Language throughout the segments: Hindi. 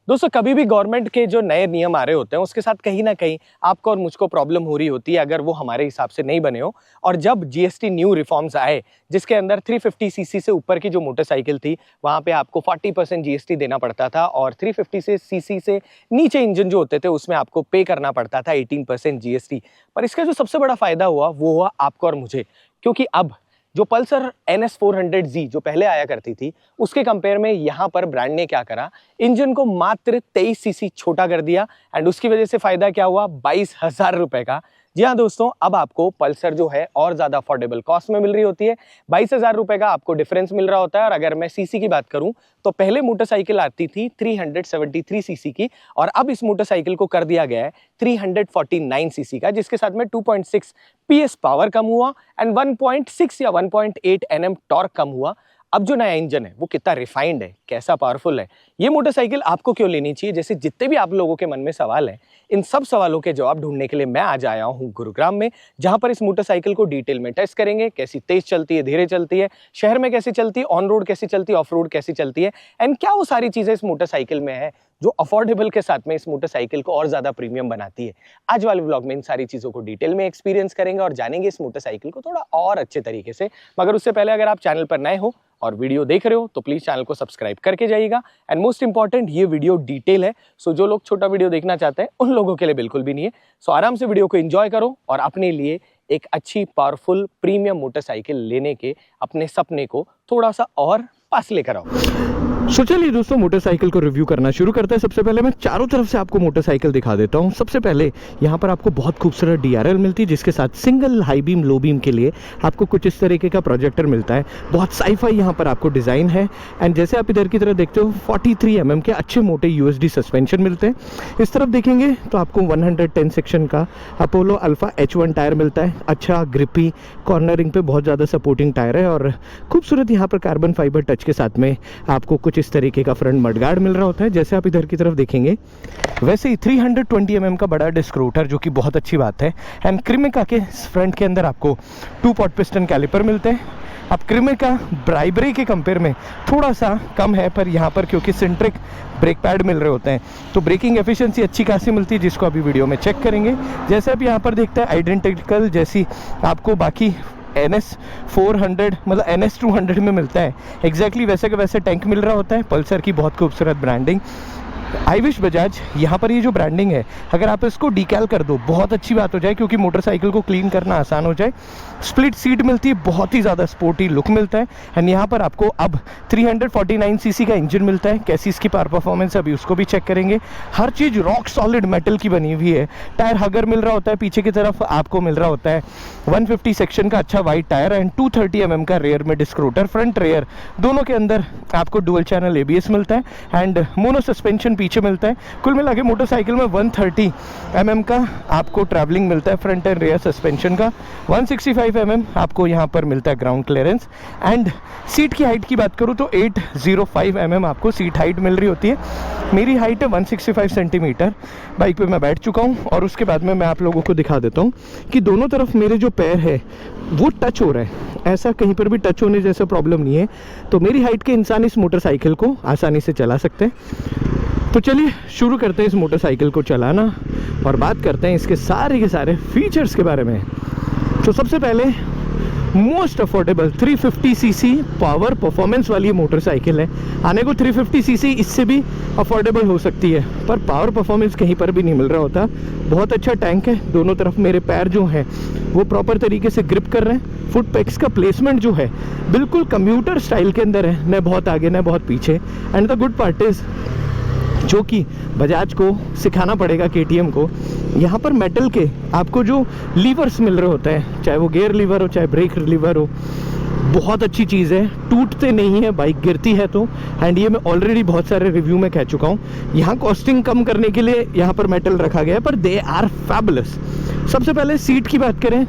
दोस्तों कभी भी गवर्नमेंट के जो नए नियम आ रहे होते हैं उसके साथ कहीं ना कहीं आपको और मुझको प्रॉब्लम हो रही होती है अगर वो हमारे हिसाब से नहीं बने हो। और जब जीएसटी न्यू रिफॉर्म्स आए जिसके अंदर 350 सीसी से ऊपर की जो मोटरसाइकिल थी वहां पे आपको 40% जीएसटी देना पड़ता था और 350 सीसी से नीचे इंजन जो होते थे उसमें आपको पे करना पड़ता था 18% जीएसटी। पर इसका जो सबसे बड़ा फायदा हुआ वो हुआ आपको और मुझे, क्योंकि अब जो पल्सर NS 400Z जो पहले आया करती थी उसके कंपेयर में यहाँ पर ब्रांड ने क्या करा, इंजन को मात्र 23 सीसी छोटा कर दिया एंड उसकी वजह से फायदा क्या हुआ, 22,000 रुपए का। जी हाँ दोस्तों, अब आपको पल्सर जो है और ज्यादा अफोर्डेबल कॉस्ट में मिल रही होती है। 22,000 रुपए का आपको डिफरेंस मिल रहा होता है। और अगर मैं सीसी की बात करूं तो पहले मोटरसाइकिल आती थी 373 सीसी की और अब इस मोटरसाइकिल को कर दिया गया है 349 सीसी का, जिसके साथ में 2.6 PS पावर कम हुआ एंड 1.6 या 1.8 Nm टॉर्क कम हुआ। अब जो नया इंजन है वो कितना रिफाइंड है, कैसा पावरफुल है, ये मोटरसाइकिल आपको क्यों लेनी चाहिए, जैसे जितने भी आप लोगों के मन में सवाल हैं, इन सब सवालों के जवाब ढूंढने के लिए मैं आज आया हूँ गुरुग्राम में, जहां पर इस मोटरसाइकिल को डिटेल में टेस्ट करेंगे। कैसी तेज चलती है, धीरे चलती है, शहर में कैसी चलती है, ऑन रोड कैसी चलती है, ऑफ रोड कैसी चलती है, एंड क्या वो सारी चीजें इस मोटरसाइकिल में है जो अफोर्डेबल के साथ में इस मोटरसाइकिल को और ज्यादा प्रीमियम बनाती है। आज वाले व्लॉग में इन सारी चीजों को डिटेल में एक्सपीरियंस करेंगे और जानेंगे इस मोटरसाइकिल को थोड़ा और अच्छे तरीके से। मगर उससे पहले अगर आप चैनल पर नए हो और वीडियो देख रहे हो तो प्लीज चैनल को सब्सक्राइब करके जाइएगा। एंड मोस्ट इंपॉर्टेंट, ये वीडियो डिटेल है, सो जो लोग छोटा वीडियो देखना चाहते हैं उन लोगों के लिए बिल्कुल भी नहीं है। सो आराम से वीडियो को एंजॉय करो और अपने लिए एक अच्छी पावरफुल प्रीमियम मोटरसाइकिल लेने के अपने सपने को थोड़ा सा और पास लेकर आओ। सो चलिए दोस्तों, मोटरसाइकिल को रिव्यू करना शुरू करते हैं। सबसे पहले मैं चारों तरफ से आपको मोटरसाइकिल दिखा देता हूं। सबसे पहले यहाँ पर आपको बहुत खूबसूरत DRL मिलती है, जिसके साथ single high beam low beam के लिए आपको कुछ इस तरीके का प्रोजेक्टर मिलता है। बहुत साईफाई यहाँ पर आपको डिज़ाइन है। एंड जैसे आप इधर की तरफ देखते हो 43 mm के अच्छे मोटे USD सस्पेंशन मिलते हैं। इस तरफ देखेंगे तो आपको 110 सेक्शन का अपोलो अल्फा H1 टायर मिलता है। अच्छा ग्रिपी, कॉर्नरिंग पे बहुत ज़्यादा सपोर्टिंग टायर है और खूबसूरत यहाँ पर कार्बन फाइबर टच के साथ में आपको कुछ इस तरीके का फ्रंट मडगार्ड मिल रहा होता है। जैसे आप इधर की तरफ देखेंगे वैसे ही 320 mm का बड़ा डिस्क रोटर, जो कि बहुत अच्छी बात है। एंड क्रिमिका के फ्रंट के अंदर आपको 2 पॉट पिस्टन कैलिपर मिलते हैं। अब क्रिमिका ब्राइबरी के कंपेयर में थोड़ा सा कम है, पर यहाँ पर क्योंकि सिंट्रिक ब्रेक पैड मिल रहे होते हैं तो ब्रेकिंग एफिशिएंसी अच्छी खासी मिलती है, जिसको अभी वीडियो में चेक करेंगे। जैसे आप यहाँ पर देखते हैं आइडेंटिकल जैसी आपको बाकी NS 400 मतलब NS 200 में मिलता है, एग्जैक्टली वैसे का वैसे टैंक मिल रहा होता है। पल्सर की बहुत खूबसूरत ब्रांडिंग। आई विश बजाज, यहाँ पर ये जो ब्रांडिंग है अगर आप इसको डीकैल कर दो बहुत अच्छी बात हो जाए, क्योंकि मोटरसाइकिल को क्लीन करना आसान हो जाए। स्प्लिट सीट मिलती है, बहुत ही ज़्यादा स्पोर्टी लुक मिलता है। एंड यहाँ पर आपको अब 349 सीसी का इंजन मिलता है। कैसी इसकी पावर परफॉर्मेंस अभी उसको भी चेक करेंगे। हर चीज़ रॉक सॉलिड मेटल की बनी हुई है। टायर हगर मिल रहा होता है, पीछे की तरफ आपको मिल रहा होता है 150 सेक्शन का अच्छा वाइड टायर एंड 230 mm का रेयर में डिस्क रोटर। फ्रंट रेयर दोनों के अंदर आपको डुअल चैनल ABS मिलता है एंड मोनो सस्पेंशन पीछे मिलता है। कुल मिला के मोटरसाइकिल में 130 mm का आपको ट्रैवलिंग मिलता है फ्रंट एंड रेयर सस्पेंशन का। 165 mm आपको यहाँ पर मिलता है ग्राउंड क्लियरेंस। एंड सीट की हाइट की बात करूँ तो 805 mm आपको सीट हाइट मिल रही होती है। मेरी हाइट है 165 सेंटीमीटर। बाइक पे मैं बैठ चुका हूँ और उसके बाद में मैं आप लोगों को दिखा देता हूँ कि दोनों तरफ मेरे जो पैर है वो टच हो रहा है। ऐसा कहीं पर भी टच होने जैसा प्रॉब्लम नहीं है, तो मेरी हाइट के इंसान इस मोटरसाइकिल को आसानी से चला सकते हैं। तो चलिए शुरू करते हैं इस मोटरसाइकिल को चलाना और बात करते हैं इसके सारे के सारे फीचर्स के बारे में। तो सबसे पहले most affordable 350 CC power performance वाली मोटरसाइकिल है। आने को 350 सीसी इससे भी अफोर्डेबल हो सकती है, पर पावर परफॉर्मेंस कहीं पर भी नहीं मिल रहा होता। बहुत अच्छा टैंक है, दोनों तरफ मेरे पैर जो हैं वो प्रॉपर तरीके से ग्रिप कर रहे हैं। फुट पैक्स का प्लेसमेंट जो है बिल्कुल कंप्यूटर स्टाइल के अंदर है, न बहुत आगे न बहुत पीछे। And the good part is, जो कि बजाज को सिखाना पड़ेगा KTM को, यहाँ पर मेटल के आपको जो लीवर्स मिल रहे होते हैं, चाहे वो गियर लीवर हो चाहे ब्रेक लीवर हो, बहुत अच्छी चीज़ है। टूटते नहीं है, बाइक गिरती है तो। एंड ये मैं ऑलरेडी बहुत सारे रिव्यू में कह चुका हूँ। यहाँ कॉस्टिंग कम करने के लिए यहाँ पर मेटल रखा गया है, पर दे आर फैबुलस। सबसे पहले सीट की बात करें,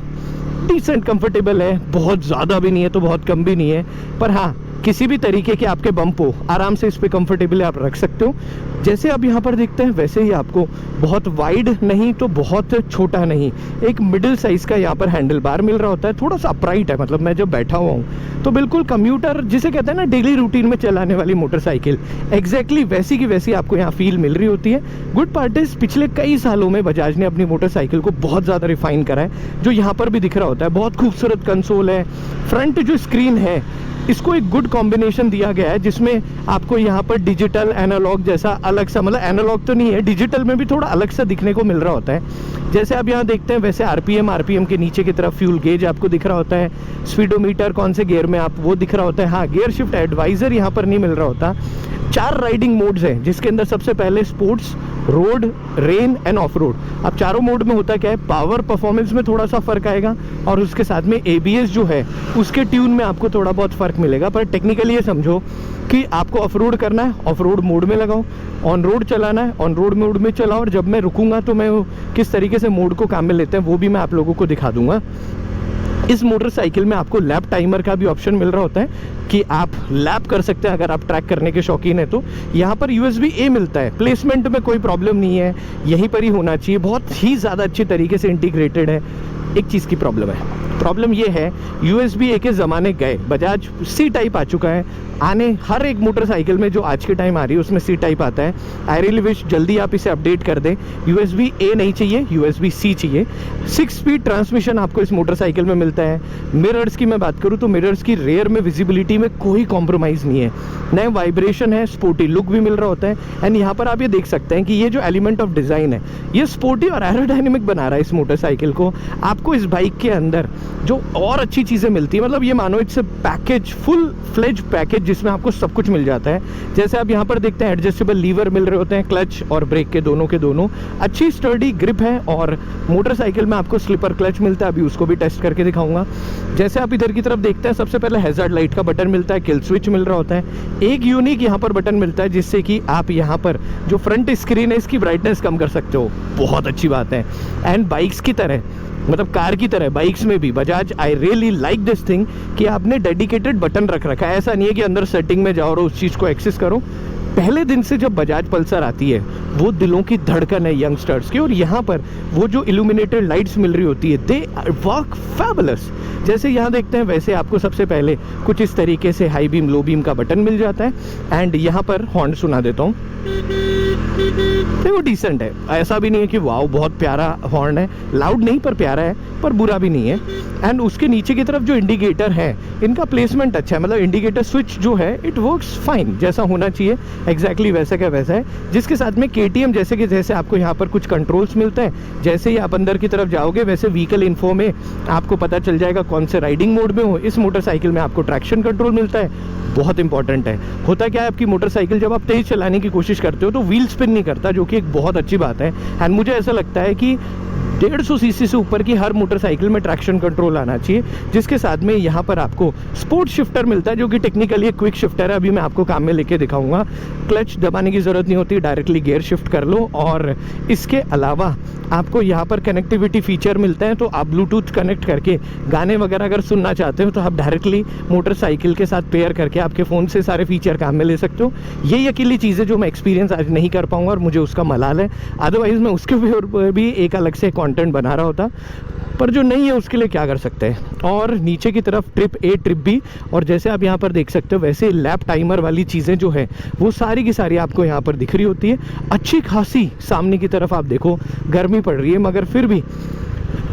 डिसेंट कंफर्टेबल है, बहुत ज़्यादा भी नहीं है तो बहुत कम भी नहीं है, पर हाँ किसी भी तरीके के आपके बम्प हो, आराम से इस पे कंफर्टेबली आप रख सकते हो। जैसे आप यहाँ पर देखते हैं वैसे ही आपको बहुत वाइड नहीं तो बहुत छोटा नहीं, एक मिडिल साइज का यहाँ पर हैंडल बार मिल रहा होता है। थोड़ा सा अपराइट है, मतलब मैं जब बैठा हुआ हूँ तो बिल्कुल कम्यूटर जिसे कहते हैं ना, डेली रूटीन में चलाने वाली मोटरसाइकिल, एग्जैक्टली वैसी की वैसी आपको यहाँ फील मिल रही होती है। गुड पार्ट इज पिछले कई सालों में बजाज ने अपनी मोटरसाइकिल को बहुत ज़्यादा रिफाइन करा है, जो यहाँ पर भी दिख रहा होता है। बहुत खूबसूरत कंसोल है, फ्रंट जो स्क्रीन है इसको एक गुड कॉम्बिनेशन दिया गया है, जिसमें आपको यहाँ पर डिजिटल एनालॉग जैसा अलग सा, मतलब एनालॉग तो नहीं है, डिजिटल में भी थोड़ा अलग सा दिखने को मिल रहा होता है। जैसे आप यहाँ देखते हैं वैसे आरपीएम के नीचे की तरफ फ्यूल गेज आपको दिख रहा होता है, स्पीडोमीटर कौन से गियर में आप वो दिख रहा होता है। हाँ, गियर शिफ्ट एडवाइजर यहाँ पर नहीं मिल रहा होता। 4 राइडिंग मोड्स हैं, जिसके अंदर सबसे पहले sports, road, rain end of road. अब चारों मोड में होता क्या है, पावर परफॉर्मेंस में थोड़ा सा फर्क आएगा और उसके साथ में एबीएस जो है उसके ट्यून में आपको थोड़ा बहुत फर्क मिलेगा। पर टेक्निकली ये समझो कि आपको ऑफ रोड करना है, ऑफ रोड मोड में लगाओ, ऑन रोड चलाना है, ऑन रोड मोड में चलाओ, और जब मैं रुकूंगा तो मैं किस तरीके से मोड को काम में लेते हैं वो भी मैं आप लोगों को दिखा दूंगा। इस मोटरसाइकिल में आपको लैप टाइमर का भी ऑप्शन मिल रहा होता है कि आप लैप कर सकते हैं अगर आप ट्रैक करने के शौकीन है तो। यहाँ पर USB-A मिलता है, प्लेसमेंट में कोई प्रॉब्लम नहीं है, यहीं पर ही होना चाहिए, बहुत ही ज़्यादा अच्छी तरीके से इंटीग्रेटेड है। एक चीज़ की प्रॉब्लम ये है, USB-A के ज़माने गए, बजाज C टाइप आ चुका है। आने हर एक मोटरसाइकिल में जो आज के टाइम आ रही है उसमें C टाइप आता है। आई रियली विश जल्दी आप इसे अपडेट कर दें। USB-A नहीं चाहिए, USB-C चाहिए। 6 स्पीड ट्रांसमिशन आपको इस मोटरसाइकिल में मिलता है। मिरर्स की मैं बात करूँ तो मिरर्स की रेयर में विजिबिलिटी में कोई कॉम्प्रोमाइज़ नहीं है, नए वाइब्रेशन है, स्पोर्टी लुक भी मिल रहा होता है। एंड यहाँ पर आप ये देख सकते हैं कि ये जो एलिमेंट ऑफ डिज़ाइन है ये स्पोर्टी और एरोडायनेमिक बना रहा है इस मोटरसाइकिल को। आपको इस बाइक के अंदर जो और अच्छी चीज़ें मिलती है, मतलब ये मानो it's package, full fledged package जिसमें आपको सब कुछ मिल जाता है। जैसे आप यहाँ पर देखते हैं एडजस्टेबल लीवर मिल रहे होते हैं, क्लच और ब्रेक के दोनों अच्छी स्टर्डी ग्रिप है, और मोटरसाइकिल में आपको स्लीपर क्लच मिलता है, अभी उसको भी टेस्ट करके दिखाऊंगा। जैसे आप इधर की तरफ देखते हैं सबसे पहले हैजार्ड लाइट का बटन मिलता है, किल स्विच मिल रहा होता है, एक यूनिक यहाँ पर बटन मिलता है जिससे कि आप यहाँ पर जो फ्रंट स्क्रीन है इसकी ब्राइटनेस कम कर सकते हो, बहुत अच्छी बात है। एंड बाइक्स की तरह, मतलब कार की तरह बाइक्स में भी Bajaj, I really like this thing कि आपने डेडिकेटेड बटन रख रखा है। ऐसा नहीं है कि अंदर सेटिंग में जाओ और उस चीज़ को एक्सेस करो। पहले दिन से जब बजाज पल्सर आती है वो दिलों की धड़कन है यंगस्टर्स की, और यहाँ पर वो जो इल्यूमिनेटेड लाइट्स मिल रही होती है, दे वर्क फैबुलस। जैसे यहाँ देखते हैं वैसे आपको सबसे पहले कुछ इस तरीके से हाई बीम लो बीम का बटन मिल जाता है। एंड यहाँ पर हॉर्न सुना देता हूँ, देखो डिसेंट है, ऐसा भी नहीं है कि वाओ बहुत प्यारा हॉर्न है, लाउड नहीं पर प्यारा है, पर बुरा भी नहीं है। एंड उसके नीचे की तरफ जो इंडिकेटर है इनका प्लेसमेंट अच्छा है, मतलब इंडिकेटर स्विच जो है इट वर्क्स फाइन, जैसा होना चाहिए एग्जैक्टली वैसा का वैसा है। जिसके साथ में KTM जैसे कि जैसे आपको यहाँ पर कुछ कंट्रोल्स मिलते हैं, जैसे ही आप अंदर की तरफ जाओगे वैसे व्हीकल इन्फो में आपको पता चल जाएगा कौन से राइडिंग मोड में हो। इस मोटरसाइकिल में आपको ट्रैक्शन कंट्रोल मिलता है, बहुत इंपॉर्टेंट है। होता क्या है, आपकी मोटरसाइकिल जब आप तेज चलाने की कोशिश करते हो तो व्हील स्पिन नहीं करता, जो कि एक बहुत अच्छी बात है। एंड मुझे ऐसा लगता है कि 150 सीसी से ऊपर की हर मोटरसाइकिल में ट्रैक्शन कंट्रोल आना चाहिए, जिसके साथ में यहाँ पर आपको स्पोर्ट शिफ्टर मिलता है, जो कि टेक्निकली एक क्विक शिफ्टर है, अभी मैं आपको काम में लेके दिखाऊंगा। क्लच दबाने की ज़रूरत नहीं होती, डायरेक्टली गियर शिफ्ट कर लो। और इसके अलावा आपको यहाँ पर कनेक्टिविटी फीचर मिलते हैं, तो आप ब्लूटूथ कनेक्ट करके गाने वगैरह अगर सुनना चाहते हो तो आप डायरेक्टली मोटरसाइकिल के साथ पेयर करके आपके फ़ोन से सारे फीचर काम में ले सकते हो। ये अकेली चीज़ें जो मैं एक्सपीरियंस आज नहीं कर पाऊँगा और मुझे उसका मलाल है, अदरवाइज़ मैं उसके ऊपर भी एक अलग से कंटेंट बना रहा होता, पर जो नहीं है उसके लिए क्या कर सकते हैं। और नीचे की तरफ ट्रिप A ट्रिप B, और जैसे आप यहाँ पर देख सकते हो वैसे लैप टाइमर वाली चीज़ें जो है वो सारी की सारी आपको यहाँ पर दिख रही होती है। अच्छी खासी सामने की तरफ आप देखो गर्मी पड़ रही है, मगर फिर भी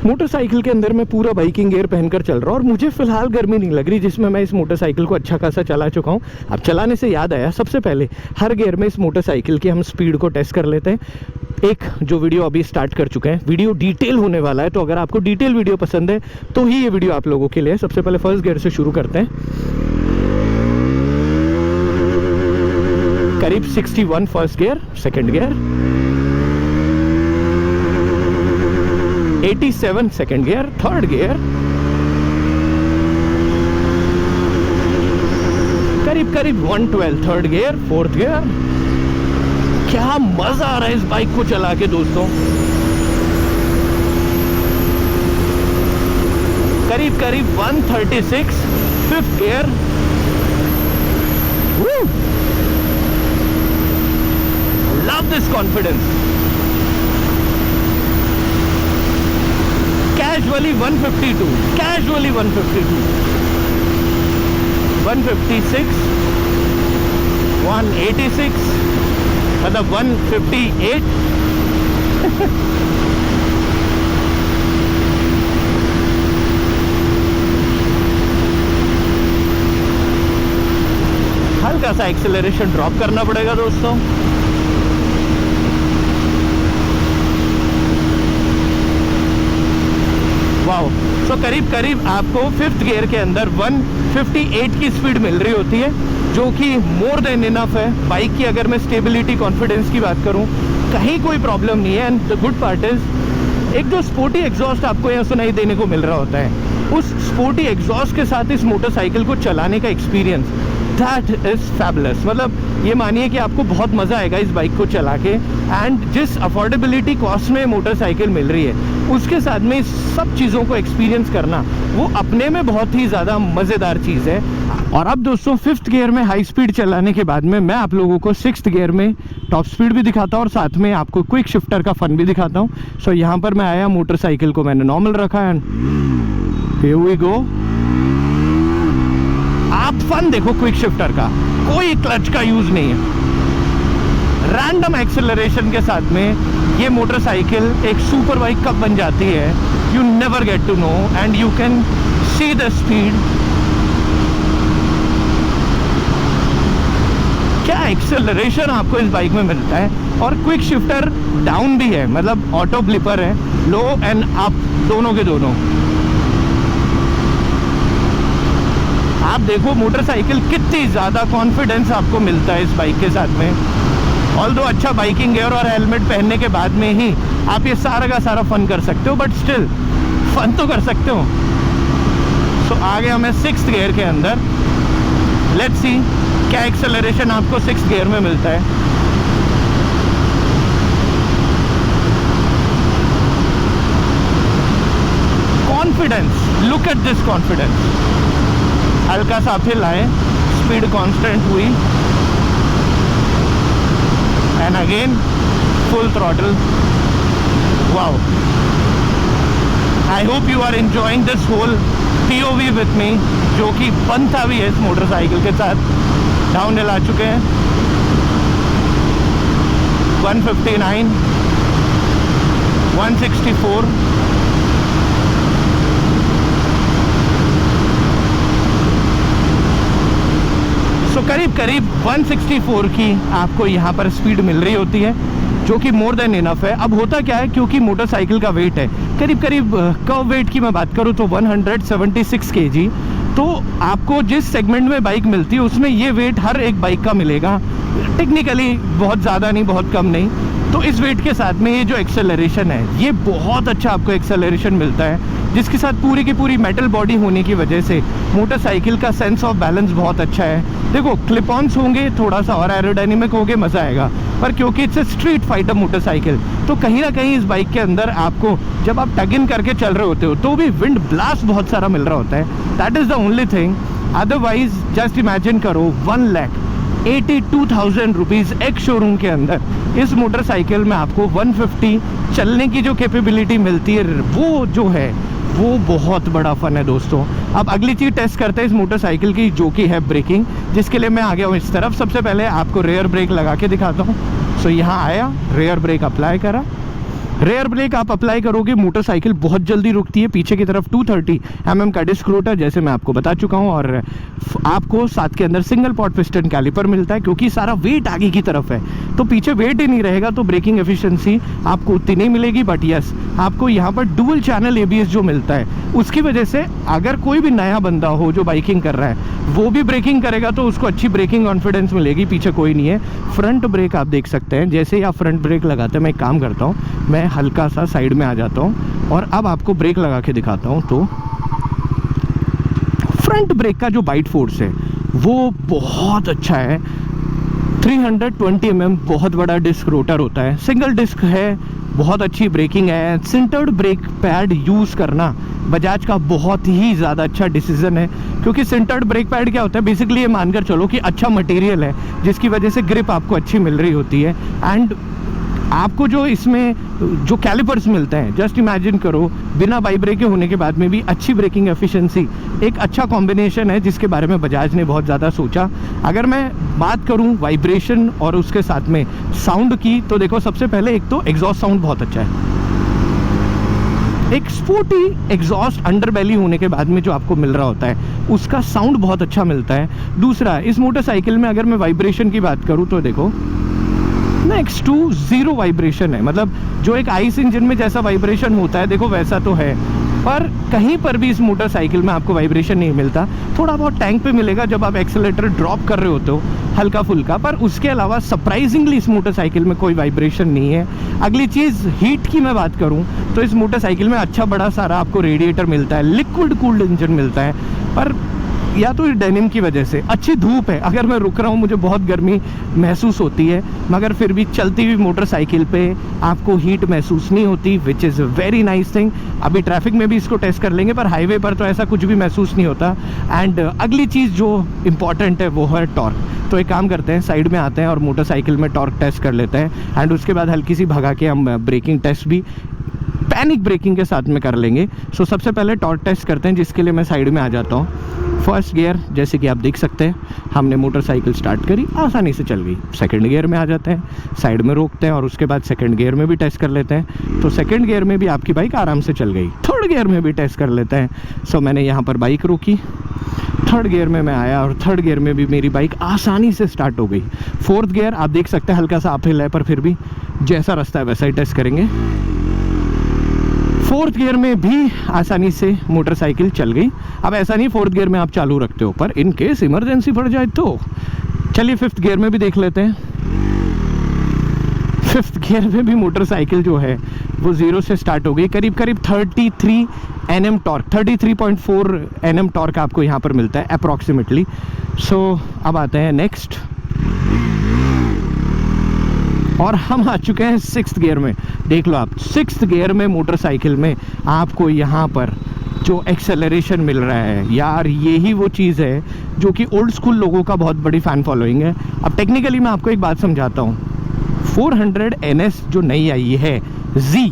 मोटरसाइकिल के अंदर मैं पूरा बाइकिंग गियर पहनकर चल रहा हूँ और मुझे फिलहाल गर्मी नहीं लग रही, जिसमें मैं इस मोटरसाइकिल को अच्छा खासा चला चुका हूँ। अब चलाने से याद आया, सबसे पहले हर गियर में इस मोटरसाइकिल की हम स्पीड को टेस्ट कर लेते हैं। एक जो वीडियो अभी स्टार्ट कर चुके हैं, वीडियो डिटेल होने वाला है, तो अगर आपको डिटेल वीडियो पसंद है तो ही ये वीडियो आप लोगों के लिए है। सबसे पहले फर्स्ट गियर से शुरू करते हैं, करीब 61 first gear, second gear 87 second gear, third gear करीब करीब 112 थर्ड गियर, फोर्थ गियर। क्या मजा आ रहा है इस बाइक को चला के दोस्तों, करीब करीब 136 fifth gear, Love this confidence. Casually 152, casually 152, 156, 186, मतलब 158. हल्का सा एक्सेलरेशन ड्रॉप करना पड़ेगा दोस्तों. वाओ. सो करीब करीब आपको फिफ्थ गियर के अंदर 158 की स्पीड मिल रही होती है, जो कि मोर देन इनफ है. बाइक की अगर मैं स्टेबिलिटी कॉन्फिडेंस की बात करूं, कहीं कोई प्रॉब्लम नहीं है. And the good part is एक जो स्पोर्टी एग्जॉस्ट आपको यहाँ सुनाई देने को मिल रहा होता है, उस स्पोर्टी एग्जॉस्ट के साथ इस मोटरसाइकिल को चलाने का एक्सपीरियंस दैट इज फैबुलस. मतलब ये मानिए कि आपको बहुत मज़ा आएगा इस बाइक को चला के. एंड जिस अफोर्डेबिलिटी कॉस्ट में मोटरसाइकिल मिल रही है, उसके साथ में सब चीज़ों को एक्सपीरियंस करना वो अपने में बहुत ही ज़्यादा मज़ेदार चीज़ है. और अब दोस्तों फिफ्थ गियर में हाई स्पीड चलाने के बाद में मैं आप लोगों को सिक्स्थ गियर में टॉप स्पीड भी दिखाता हूँ और साथ में आपको क्विक शिफ्टर का फन भी दिखाता हूँ. सो यहाँ पर मैं आया, मोटरसाइकिल को मैंने नॉर्मल रखा एंड हियर वी गो. आप फन देखो क्विक शिफ्टर का, कोई क्लच का यूज नहीं है. रैंडम एक्सेलरेशन के साथ में ये मोटरसाइकिल एक सुपर बाइक कब बन जाती है, you never get to know. And you can see the speed. क्या एक्सेलरेशन आपको इस बाइक में मिलता है. और क्विक शिफ्टर डाउन भी है, मतलब ऑटो ब्लिपर है, लो एंड अप दोनों के दोनों. आप देखो मोटरसाइकिल कितनी ज़्यादा कॉन्फिडेंस आपको मिलता है इस बाइक के साथ में. ऑल्दो अच्छा बाइकिंग गियर और हेलमेट पहनने के बाद में ही आप ये सारा का सारा फन कर सकते हो, बट स्टिल फन तो कर सकते हो. सो आ गया मैं सिक्स्थ गियर के अंदर. लेट्स सी क्या एक्सेलरेशन आपको सिक्स्थ गियर में मिलता है. Confidence, look at this confidence. हल्का सा फिर आए, स्पीड कांस्टेंट हुई and again full throttle. Wow. I hope you are enjoying this whole POV with me, जो कि बनता भी है इस मोटरसाइकिल के साथ. डाउन हिल आ चुके हैं. 159, 164, तो करीब करीब 164 की आपको यहाँ पर स्पीड मिल रही होती है, जो कि मोर देन इनफ है. अब होता क्या है, क्योंकि मोटरसाइकिल का वेट है करीब करीब, कर्व वेट की मैं बात करूँ तो 176 kg. तो आपको जिस सेगमेंट में बाइक मिलती है उसमें ये वेट हर एक बाइक का मिलेगा. टेक्निकली बहुत ज़्यादा नहीं, बहुत कम नहीं. तो इस वेट के साथ में ये जो एक्सेलरेशन है, ये बहुत अच्छा आपको एक्सेलरेशन मिलता है, जिसके साथ पूरी की पूरी मेटल बॉडी होने की वजह से मोटरसाइकिल का सेंस ऑफ बैलेंस बहुत अच्छा है. देखो क्लिप ऑन्स होंगे, थोड़ा सा और एरोडायनेमिक होंगे, मज़ा आएगा. पर क्योंकि it's a street fighter motorcycle, तो कहीं ना कहीं इस बाइक के अंदर आपको जब आप टग इन करके चल रहे होते हो तो भी विंड ब्लास्ट बहुत सारा मिल रहा होता है. That is the only thing. Otherwise just imagine करो 1,82,000 रुपीज़ एक शोरूम के अंदर इस मोटरसाइकिल में आपको 150 चलने की जो कैपेबिलिटी मिलती है, वो जो है वो बहुत बड़ा फन है दोस्तों. अब अगली चीज़ टेस्ट करते हैं इस मोटरसाइकिल की, जो कि है ब्रेकिंग, जिसके लिए मैं आ गया हूँ इस तरफ. सबसे पहले आपको रेयर ब्रेक लगा के दिखाता हूँ. सो यहाँ आया, रेयर ब्रेक अप्लाई करा. रेयर ब्रेक आप अप्लाई करोगे, मोटरसाइकिल बहुत जल्दी रुकती है. पीछे की तरफ 230 mm का डिस्क रोटर, जैसे मैं आपको बता चुका हूँ. और आपको साथ के अंदर सिंगल पॉट पिस्टन कैलिपर मिलता है, क्योंकि सारा वेट आगे की तरफ है, तो पीछे वेट ही नहीं रहेगा, तो ब्रेकिंग एफिशिएंसी आपको उतनी नहीं मिलेगी. बट यस, आपको यहाँ पर डुअल चैनल ABS जो मिलता है, उसकी वजह से अगर कोई भी नया बंदा हो जो बाइकिंग कर रहा है, वो भी ब्रेकिंग करेगा तो उसको अच्छी ब्रेकिंग कॉन्फिडेंस मिलेगी. पीछे कोई नहीं है. फ्रंट ब्रेक आप देख सकते हैं. जैसे ही आप फ्रंट ब्रेक लगाते हैं, मैं एक काम करता हूँ, मैं हल्का सा साइड में आ जाता हूँ और अब आपको ब्रेक लगा के दिखाता हूँ. तो फ्रंट ब्रेक का जो बाइट फोर्स है वो बहुत अच्छा है. 320 mm बहुत बड़ा डिस्क रोटर होता है, सिंगल डिस्क है, बहुत अच्छी ब्रेकिंग है. सिंटर्ड ब्रेक पैड यूज़ करना बजाज का बहुत ही ज़्यादा अच्छा डिसीजन है, क्योंकि सिंटर्ड ब्रेक पैड क्या होता है, बेसिकली ये मानकर चलो कि अच्छा मटेरियल है जिसकी वजह से ग्रिप आपको अच्छी मिल रही होती है। एंड आपको जो इसमें जो कैलिपर्स मिलते हैं, जस्ट इमेजिन करो बिना वाइब्रे के होने के बाद में भी अच्छी ब्रेकिंग एफिशिएंसी, एक अच्छा कॉम्बिनेशन है जिसके बारे में बजाज ने बहुत ज़्यादा सोचा। अगर मैं बात करूं वाइब्रेशन और उसके साथ में साउंड की, तो देखो सबसे पहले एक तो एग्जॉस्ट साउंड बहुत अच्छा है। एक स्पोर्टी एग्जॉस्ट अंडरबेली होने के बाद में जो आपको मिल रहा होता है उसका साउंड बहुत अच्छा मिलता है। दूसरा, इस मोटरसाइकिल में अगर मैं वाइब्रेशन की बात करूं तो देखो नेक्स्ट टू जीरो वाइब्रेशन है। मतलब जो एक आइस इंजन में जैसा वाइब्रेशन होता है देखो वैसा तो है, पर कहीं पर भी इस मोटरसाइकिल में आपको वाइब्रेशन नहीं मिलता। थोड़ा बहुत टैंक पे मिलेगा जब आप एक्सेलेरेटर ड्रॉप कर रहे होते हो हल्का फुल्का, पर उसके अलावा सरप्राइजिंगली इस मोटरसाइकिल में कोई वाइब्रेशन नहीं है। अगली चीज़ हीट की मैं बात करूं तो इस मोटरसाइकिल में अच्छा बड़ा सारा आपको रेडिएटर मिलता है, लिक्विड कूल्ड इंजन मिलता है। पर या तो डेनिम की वजह से अच्छी धूप है, अगर मैं रुक रहा हूँ मुझे बहुत गर्मी महसूस होती है, मगर फिर भी चलती हुई मोटरसाइकिल पे आपको हीट महसूस नहीं होती, which is very nice thing. अभी ट्रैफिक में भी इसको टेस्ट कर लेंगे, पर हाईवे पर तो ऐसा कुछ भी महसूस नहीं होता। एंड अगली चीज़ जो इम्पॉर्टेंट है वो है टॉर्क। तो एक काम करते हैं, साइड में आते हैं और मोटरसाइकिल में टॉर्क टेस्ट कर लेते हैं। एंड उसके बाद हल्की सी भगा के हम ब्रेकिंग टेस्ट भी पैनिक ब्रेकिंग के साथ में कर लेंगे। सो सबसे पहले टॉर्क टेस्ट करते हैं, जिसके लिए मैं साइड में आ जाता हूँ। फर्स्ट गियर जैसे कि आप देख सकते हैं, हमने मोटरसाइकिल स्टार्ट करी, आसानी से चल गई। सेकंड गियर में आ जाते हैं, साइड में रोकते हैं और उसके बाद सेकंड गियर में भी टेस्ट कर लेते हैं। तो सेकंड गियर में भी आपकी बाइक आराम से चल गई। थर्ड गियर में भी टेस्ट कर लेते हैं। सो मैंने यहाँ पर बाइक रोकी, थर्ड गियर में मैं आया और थर्ड गियर में भी मेरी बाइक आसानी से स्टार्ट हो गई। फोर्थ गियर आप देख सकते हैं हल्का सा अपहिल है, पर फिर भी जैसा रास्ता है वैसा ही टेस्ट करेंगे। फोर्थ गियर में भी आसानी से मोटरसाइकिल चल गई। अब ऐसा नहीं फोर्थ गियर में आप चालू रखते हो, पर इन केस इमरजेंसी पड़ जाए तो चलिए फिफ्थ गियर में भी देख लेते हैं। फिफ्थ गियर में भी मोटरसाइकिल जो है वो जीरो से स्टार्ट हो गई। करीब करीब 33 Nm टॉर्क, 33.4 Nm टॉर्क आपको यहाँ पर मिलता है अप्रॉक्सीमेटली। सो अब आते हैं नेक्स्ट, और हम आ चुके हैं सिक्स्थ गियर में। देख लो आप, सिक्स्थ गियर में मोटरसाइकिल में आपको यहाँ पर जो एक्सेलरेशन मिल रहा है यार, यही वो चीज़ है जो कि ओल्ड स्कूल लोगों का बहुत बड़ी फ़ैन फॉलोइंग है। अब टेक्निकली मैं आपको एक बात समझाता हूँ। 400 NS जो नई आई है Z,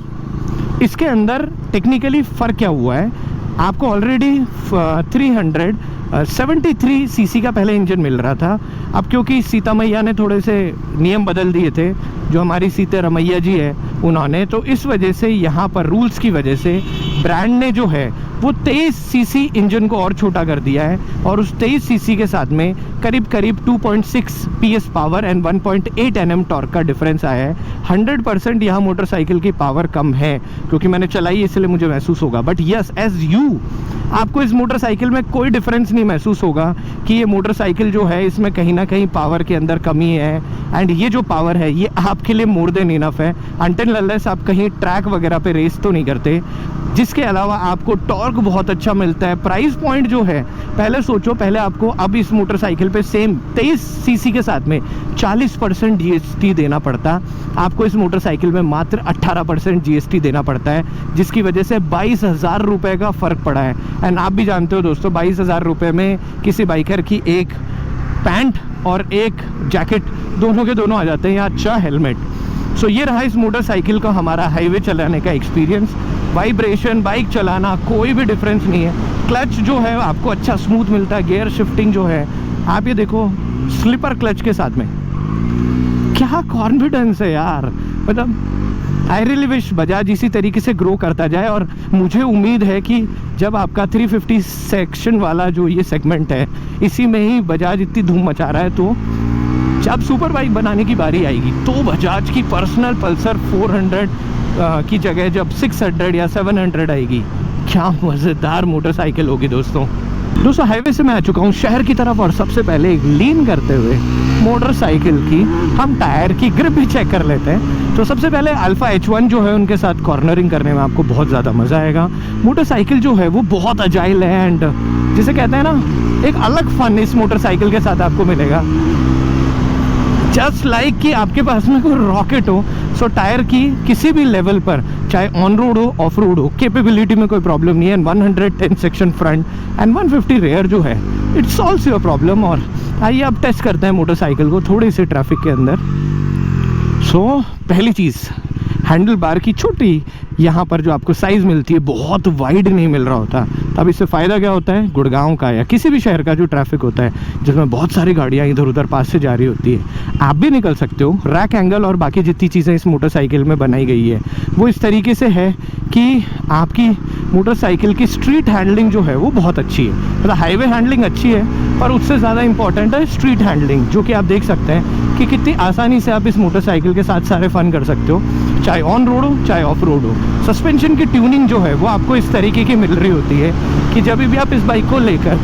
इसके अंदर टेक्निकली फ़र्क क्या हुआ है, आपको ऑलरेडी 373 सीसी का पहले इंजन मिल रहा था। अब क्योंकि सीता मैया ने थोड़े से नियम बदल दिए थे, जो हमारी सीता रमैया जी है उन्होंने, तो इस वजह से यहाँ पर रूल्स की वजह से ब्रांड ने जो है वो 23 सीसी इंजन को और छोटा कर दिया है, और उस 23 सीसी के साथ में करीब करीब 2.6 PS power and 1.8 Nm torque का डिफरेंस आया है। 100% यहाँ मोटरसाइकिल की पावर कम है, क्योंकि मैंने चलाई इसलिए मुझे महसूस होगा। बट यस, एज यू आपको इस मोटरसाइकिल में कोई डिफरेंस नहीं महसूस होगा कि ये मोटरसाइकिल जो है इसमें कहीं ना कहीं पावर के अंदर कमी है। एंड ये जो पावर है ये आपके लिए मोर देन इनफ है, अनटिल अनलेस आप कहीं ट्रैक वगैरह पे रेस तो नहीं करते। जिसके अलावा आपको टॉर्क बहुत अच्छा मिलता है। प्राइस पॉइंट जो है, पहले सोचो, पहले आपको अब इस मोटरसाइकिल पे सेम 23 सीसी के साथ में 40% GST देना पड़ता, आपको इस मोटरसाइकिल में मात्र 18% GST देना पड़ता है, जिसकी वजह से 22,000 रुपये का फ़र्क पड़ा है। एंड आप भी जानते हो दोस्तों, 22,000 रुपये में किसी बाइकर की एक पैंट और एक जैकेट दोनों के दोनों आ जाते हैं, या अच्छा हेलमेट। सो ये रहा इस मोटरसाइकिल का हमारा हाईवे चलाने का एक्सपीरियंस। वाइब्रेशन, बाइक चलाना, कोई भी डिफरेंस नहीं है। क्लच जो है आपको अच्छा स्मूथ मिलता है। गियर शिफ्टिंग जो है, आप ये देखो स्लिपर क्लच के साथ में, क्या कॉन्फिडेंस है यार। मतलब आई रियली विश बजाज इसी तरीके से ग्रो करता जाए, और मुझे उम्मीद है कि जब आपका 350 सेक्शन वाला जो ये सेगमेंट है, इसी में ही बजाज इतनी धूम मचा रहा है, तो जब सुपर बाइक बनाने की बारी आएगी तो बजाज की पर्सनल पल्सर 400 की जगह जब 600 या 700 आएगी, क्या मज़ेदार मोटरसाइकिल होगी दोस्तों। हाईवे से मैं आ चुका हूँ शहर की तरफ, और सबसे पहले एक लीन करते हुए मोटरसाइकिल की हम टायर की ग्रिप भी चेक कर लेते हैं। तो सबसे पहले अल्फा H1 जो है उनके साथ कॉर्नरिंग करने में आपको बहुत ज़्यादा मज़ा आएगा। मोटरसाइकिल जो है वो बहुत अजाइल है, एंड जिसे कहते हैं ना, एक अलग फन इस मोटरसाइकिल के साथ आपको मिलेगा। जस्ट लाइक कि आपके पास में कोई रॉकेट हो। सो टायर की किसी भी लेवल पर, चाहे ऑन रोड हो ऑफ रोड हो, कैपेबिलिटी में कोई प्रॉब्लम नहीं है। 110 सेक्शन फ्रंट एंड 150 रेयर जो है, इट सॉल्व्स योर प्रॉब्लम। और आइए अब टेस्ट करते हैं मोटरसाइकिल को थोड़ी सी ट्रैफिक के अंदर। सो पहली चीज़, हैंडल बार की छोटी यहाँ पर जो आपको साइज़ मिलती है, बहुत वाइड नहीं मिल रहा होता। तब इससे फ़ायदा क्या होता है, गुड़गांव का या किसी भी शहर का जो ट्रैफिक होता है जिसमें बहुत सारी गाड़ियाँ इधर उधर पास से जा रही होती है, आप भी निकल सकते हो। रैक एंगल और बाकी जितनी चीज़ें इस मोटरसाइकिल में बनाई गई है वो इस तरीके से है कि आपकी मोटरसाइकिल की स्ट्रीट हैंडलिंग जो है वो बहुत अच्छी है। मतलब हाईवे हैंडलिंग अच्छी है, पर उससे ज़्यादा इंपॉर्टेंट है स्ट्रीट हैंडलिंग, जो कि आप देख सकते हैं कि कितनी आसानी से आप इस मोटरसाइकिल के साथ सारे फन कर सकते हो, चाहे ऑन रोड हो चाहे ऑफ रोड हो। सस्पेंशन की ट्यूनिंग जो है वो आपको इस तरीके की मिल रही होती है कि जब भी आप इस बाइक को लेकर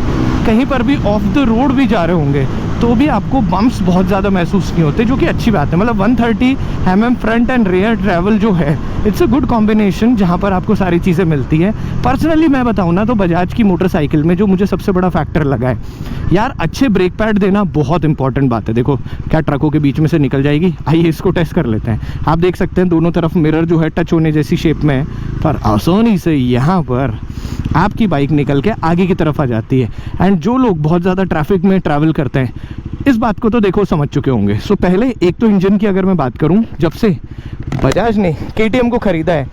कहीं पर भी ऑफ द रोड भी जा रहे होंगे तो भी आपको बम्प्स बहुत ज़्यादा महसूस नहीं होते, जो कि अच्छी बात है। मतलब 130 mm front and rear travel जो है, इट्स अ गुड कॉम्बिनेशन जहाँ पर आपको सारी चीज़ें मिलती हैं। पर्सनली मैं बताऊँ ना तो बजाज की मोटरसाइकिल में जो मुझे सबसे बड़ा फैक्टर लगा है यार, अच्छे ब्रेक पैड देना बहुत इंपॉर्टेंट बात है। देखो क्या ट्रकों के बीच में से निकल जाएगी, आइए इसको टेस्ट कर लेते हैं। आप देख सकते हैं दोनों तरफ मिरर जो है टच होने जैसी शेप में है, पर आसानी से यहाँ पर आपकी बाइक निकल के आगे की तरफ आ जाती है। एंड जो लोग बहुत ज़्यादा ट्रैफिक में ट्रैवल करते हैं इस बात को तो देखो समझ चुके होंगे। सो पहले एक तो इंजन की अगर मैं बात करूं, जब से बजाज ने KTM को ख़रीदा है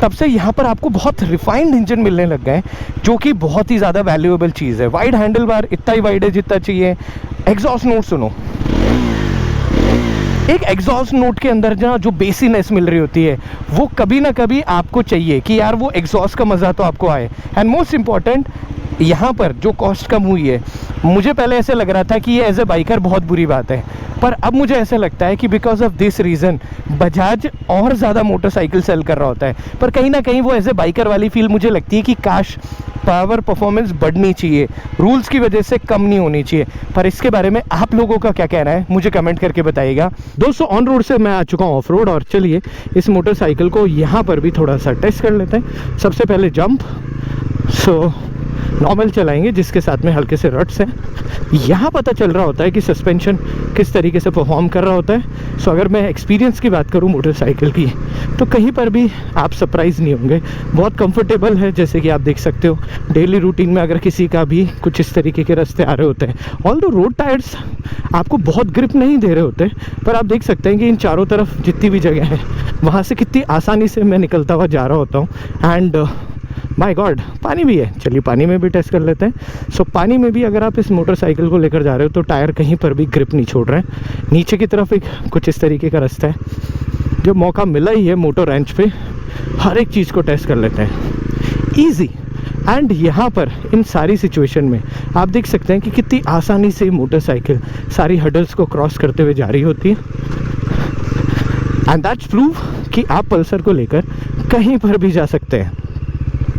तब से यहाँ पर आपको बहुत रिफाइंड इंजन मिलने लग गए, जो कि बहुत ही ज़्यादा वैल्यूएबल चीज़ है। वाइड हैंडल बार, इतना ही वाइड है जितना चाहिए। एग्जॉस्ट नोट सुनो, एक एग्जॉस्ट नोट के अंदर जहाँ जो बेसीनेस मिल रही होती है वो कभी ना कभी आपको चाहिए कि यार वो एग्जॉस्ट का मज़ा तो आपको आए। एंड मोस्ट इम्पॉर्टेंट, यहाँ पर जो कॉस्ट कम हुई है, मुझे पहले ऐसे लग रहा था कि ये एज ए बाइकर बहुत बुरी बात है, पर अब मुझे ऐसा लगता है कि because of this reason Bajaj और ज़्यादा मोटरसाइकिल सेल कर रहा होता है। पर कहीं ना कहीं वो एज ए बाइकर वाली फील मुझे लगती है कि काश पावर परफॉर्मेंस बढ़नी चाहिए, रूल्स की वजह से कम नहीं होनी चाहिए। पर इसके बारे में आप लोगों का क्या कहना है मुझे कमेंट करके बताइएगा। दोस्तों ऑन रोड से मैं आ चुका हूँ ऑफ रोड, और चलिए इस मोटरसाइकिल को यहाँ पर भी थोड़ा सा टेस्ट कर लेते हैं। सबसे पहले जंप, सो नॉर्मल चलाएंगे जिसके साथ में हल्के से रट्स हैं। यहाँ पता चल रहा होता है कि सस्पेंशन किस तरीके से परफॉर्म कर रहा होता है। सो अगर मैं एक्सपीरियंस की बात करूँ मोटरसाइकिल की, तो कहीं पर भी आप सरप्राइज़ नहीं होंगे, बहुत कंफर्टेबल है। जैसे कि आप देख सकते हो डेली रूटीन में अगर किसी का भी कुछ इस तरीके के रास्ते आ रहे होते हैं, ऑल्दो रोड टायर्स आपको बहुत ग्रिप नहीं दे रहे होते, पर आप देख सकते हैं कि इन चारों तरफ जितनी भी जगह है वहाँ से कितनी आसानी से मैं निकलता हुआ जा रहा होता हूँ। एंड माय गॉड, पानी भी है, चलिए पानी में भी टेस्ट कर लेते हैं। सो पानी में भी अगर आप इस मोटरसाइकिल को लेकर जा रहे हो तो टायर कहीं पर भी ग्रिप नहीं छोड़ रहे हैं। नीचे की तरफ एक कुछ इस तरीके का रास्ता है। जब मौका मिला ही है मोटर रेंच पे, हर एक चीज़ को टेस्ट कर लेते हैं, ईजी। एंड यहाँ पर इन सारी सिचुएशन में आप देख सकते हैं कि कितनी आसानी से मोटरसाइकिल सारी हडल्स को क्रॉस करते हुए जा रही होती है। एंड दैट्स प्रूव कि आप पल्सर को लेकर कहीं पर भी जा सकते हैं।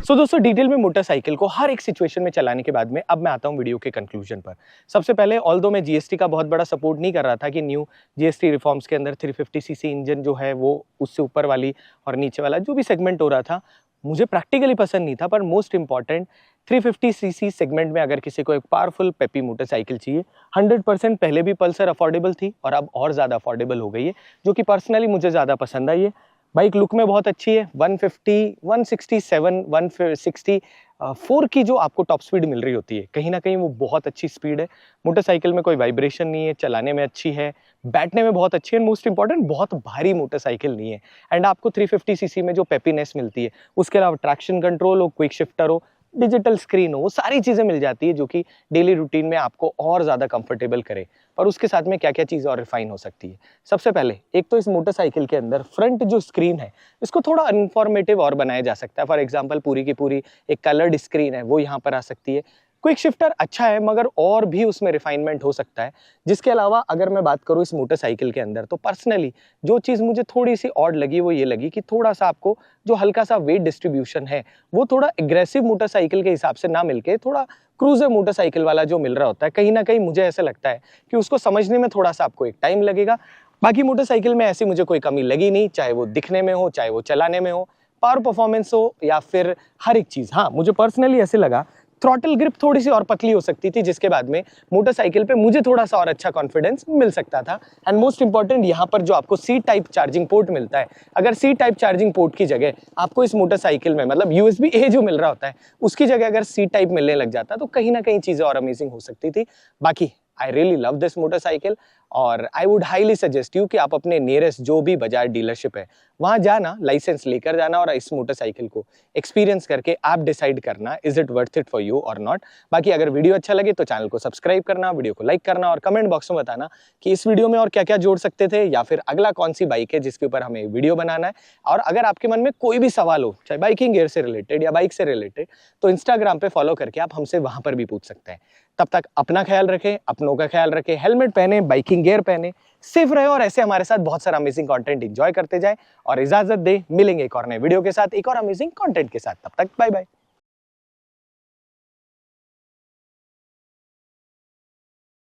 सो दोस्तों डिटेल में मोटरसाइकिल को हर एक सिचुएशन में चलाने के बाद में अब मैं आता हूं वीडियो के कंक्लूजन पर। सबसे पहले ऑल्दो मैं जीएसटी का बहुत बड़ा सपोर्ट नहीं कर रहा था कि न्यू जीएसटी रिफॉर्म्स के अंदर 350 सीसी इंजन जो है वो उससे ऊपर वाली और नीचे वाला जो भी सेगमेंट हो रहा था मुझे प्रैक्टिकली पसंद नहीं था। पर मोस्ट इंपॉर्टेंट 350 सीसी सेगमेंट में अगर किसी को एक पावरफुल पेपी मोटरसाइकिल चाहिए, 100% पहले भी पल्सर अफोर्डेबल थी और अब और ज़्यादा अफोर्डेबल हो गई है, जो कि पर्सनली मुझे ज़्यादा पसंद आई है। बाइक लुक में बहुत अच्छी है। 150, 167, 164 की जो आपको टॉप स्पीड मिल रही होती है, कहीं ना कहीं वो बहुत अच्छी स्पीड है। मोटरसाइकिल में कोई वाइब्रेशन नहीं है, चलाने में अच्छी है, बैठने में बहुत अच्छी है। मोस्ट इंपॉर्टेंट, बहुत भारी मोटरसाइकिल नहीं है। एंड आपको 350 सीसी में जो पेपीनेस मिलती है, उसके अलावा ट्रैक्शन कंट्रोल हो, क्विक शिफ्टर हो, डिजिटल स्क्रीन हो, वो सारी चीज़ें मिल जाती है जो कि डेली रूटीन में आपको और ज़्यादा कंफर्टेबल करे। और उसके साथ में क्या क्या चीज़ और रिफाइन हो सकती है। सबसे पहले एक तो इस मोटरसाइकिल के अंदर फ्रंट जो स्क्रीन है इसको थोड़ा इन्फॉर्मेटिव और बनाया जा सकता है। फॉर एग्जांपल पूरी की पूरी एक कलर्ड स्क्रीन है वो यहाँ पर आ सकती है। क्विक शिफ्टर अच्छा है मगर और भी उसमें रिफाइनमेंट हो सकता है। जिसके अलावा अगर मैं बात करूँ इस मोटरसाइकिल के अंदर, तो पर्सनली जो चीज़ मुझे थोड़ी सी ऑड लगी वो ये लगी कि थोड़ा सा आपको जो हल्का सा वेट डिस्ट्रीब्यूशन है वो थोड़ा एग्रेसिव मोटरसाइकिल के हिसाब से ना मिलके थोड़ा क्रूजर मोटरसाइकिल वाला जो मिल रहा होता है, कहीं ना कहीं मुझे ऐसा लगता है कि उसको समझने में थोड़ा सा आपको एक टाइम लगेगा। बाकी मोटरसाइकिल में ऐसी मुझे कोई कमी लगी नहीं, चाहे वो दिखने में हो, चाहे वो चलाने में हो, पावर परफॉर्मेंस हो या फिर हर एक चीज़। हाँ, मुझे पर्सनली ऐसे लगा थ्रॉटल ग्रिप थोड़ी सी और पतली हो सकती थी, जिसके बाद में मोटरसाइकिल पे मुझे थोड़ा सा और अच्छा कॉन्फिडेंस मिल सकता था। एंड मोस्ट इंपॉर्टेंट, यहाँ पर जो आपको सी टाइप चार्जिंग पोर्ट मिलता है, अगर सी टाइप चार्जिंग पोर्ट की जगह आपको इस मोटरसाइकिल में मतलब USB-A जो मिल रहा होता है उसकी जगह अगर सी टाइप मिलने लग जाता तो कहीं ना कहीं चीजें और अमेजिंग हो सकती थी। बाकी I really love this motorcycle और I would highly suggest you कि आप अपने नियरेस्ट जो भी बजाज डीलरशिप है वहां जाना, लाइसेंस लेकर जाना और इस मोटरसाइकिल को एक्सपीरियंस करके आप डिसाइड करना is it worth it for you और नॉट। बाकी अगर वीडियो अच्छा लगे तो चैनल को सब्सक्राइब करना, वीडियो को लाइक करना और कमेंट बॉक्स में बताना कि इस वीडियो में और क्या क्या जोड़ सकते थे या फिर अगला कौन सी बाइक है जिसके ऊपर हमें वीडियो बनाना है। और अगर आपके मन में कोई भी सवाल हो, चाहे बाइकिंग गियर से रिलेटेड या बाइक से रिलेटेड, तो इंस्टाग्राम पे फॉलो करके आप हमसे वहां पर भी पूछ सकते हैं। तब तक अपना ख्याल रखें, अपनों का ख्याल रखें, हेलमेट पहने, बाइकिंग गियर पहने, सेफ रहे और ऐसे हमारे साथ बहुत सारा अमेजिंग कंटेंट एंजॉय करते जाए। और इजाजत दे, मिलेंगे एक और नए वीडियो के साथ, एक और अमेजिंग कंटेंट के साथ। तब तक बाय बाय।